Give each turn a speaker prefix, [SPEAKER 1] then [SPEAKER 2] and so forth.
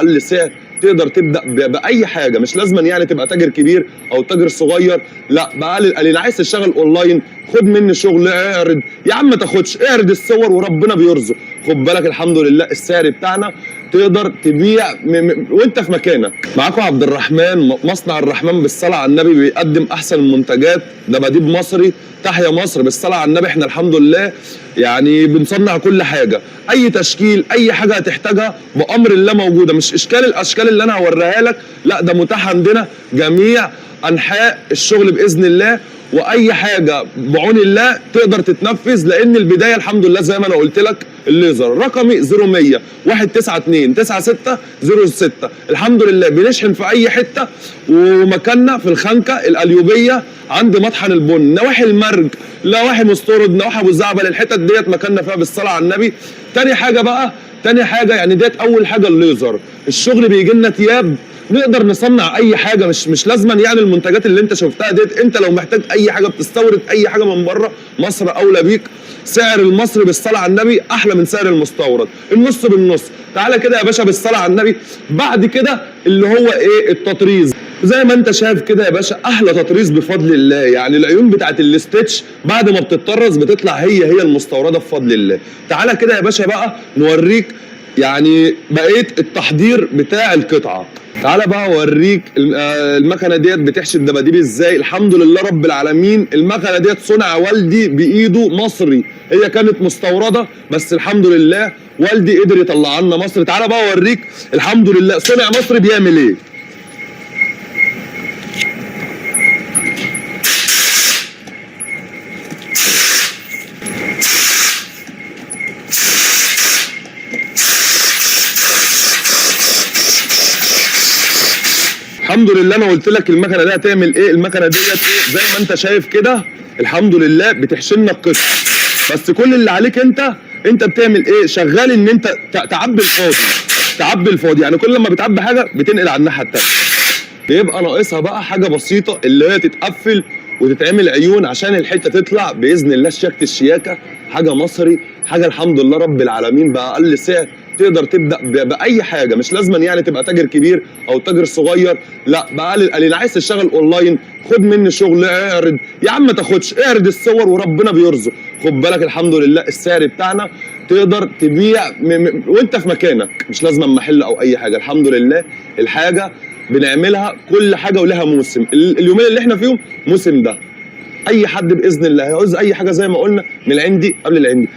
[SPEAKER 1] باقل سعر تقدر تبدا باي حاجه، مش لازما يعني تبقى تاجر كبير او تاجر صغير، لا باقل القليل. عايز تشتغل اونلاين خد مني شغل، اعرض يا عم ما تاخدش، اعرض الصور وربنا بيرزق. خد بالك الحمد لله السعر بتاعنا تقدر تبيع وانت في مكانك. معاكم عبد الرحمن، مصنع الرحمن بالصلاه على النبي بيقدم احسن المنتجات، دباديب مصري، تحيا مصر بالصلاه على النبي. احنا الحمد لله يعني بنصنع كل حاجه، اي تشكيل اي حاجه هتحتاجها بامر الله موجوده، مش اشكال الاشكال اللي انا هوريها لك، لا ده متاح عندنا جميع انحاء الشغل باذن الله، واي حاجه بعون الله تقدر تتنفذ، لان البدايه الحمد لله زي ما انا قلت لك. الليزر رقمي 0100 192 9606. الحمد لله بنشحن في اي حته، ومكاننا في الخنكه القليوبيه عند مطحن البن، نواحي المرج، نواحي مستورد، نواحي ابو الزعبل، الحتت ديت مكاننا فيها بالصلاه على النبي. تاني حاجه يعني ديت اول حاجه الليزر. الشغل بيجي لنا تياب، نقدر نصنع اي حاجه، مش لازما يعني المنتجات اللي انت شفتها ديت. انت لو محتاج اي حاجه بتستورد اي حاجه من بره، مصر اولى بيك. سعر المصري بالصلاه على النبي احلى من سعر المستورد، النص بالنص. تعالى كده يا باشا بالصلاه على النبي. بعد كده اللي هو ايه؟ التطريز. زي ما انت شايف كده يا باشا، احلى تطريز بفضل الله. يعني العيون بتاعت الاستتش بعد ما بتتطرز بتطلع هي المستورده بفضل الله. تعالى كده يا باشا بقى نوريك يعني بقيه التحضير بتاع القطعه. تعالى بقى اوريك المكنه ديت بتحشي الدباديب ازاي. الحمد لله رب العالمين المكنه ديت صنع والدي بايده مصري، هي كانت مستورده بس الحمد لله والدي قدر يطلع لنا مصري. تعالى بقى اوريك الحمد لله صنع مصري بيعمل ايه. الحمد لله انا قلت لك المكنه دي هتعمل ايه. المكنه ديت ايه؟ زي ما انت شايف كده الحمد لله بتحشي لنا القطعه، بس كل اللي عليك انت بتعمل ايه؟ شغال ان انت تعبي الفاضي. يعني كل لما بتعبي حاجه بتنقل على الناحيه الثانيه. بيبقى ناقصها بقى حاجه بسيطه اللي هي تتقفل وتتعمل عيون عشان الحته تطلع باذن الله شياكه الشياكه. حاجه مصري، حاجه الحمد لله رب العالمين باقل سعر تقدر تبدا باي حاجه، مش لازما يعني تبقى تاجر كبير او تاجر صغير، لا باقل القليل. عايز تشتغل اونلاين خد مني شغل، اعرض يا عم ما تاخدش، اعرض الصور وربنا بيرزق. خد بالك الحمد لله السعر بتاعنا تقدر تبيع وانت في مكانك، مش لازما محل او اي حاجه. الحمد لله الحاجه بنعملها كل حاجه ولها موسم. اليومين اللي احنا فيهم موسم ده. اي حد باذن الله هيعوز اي حاجه زي ما قلنا من العندي قبل العندي.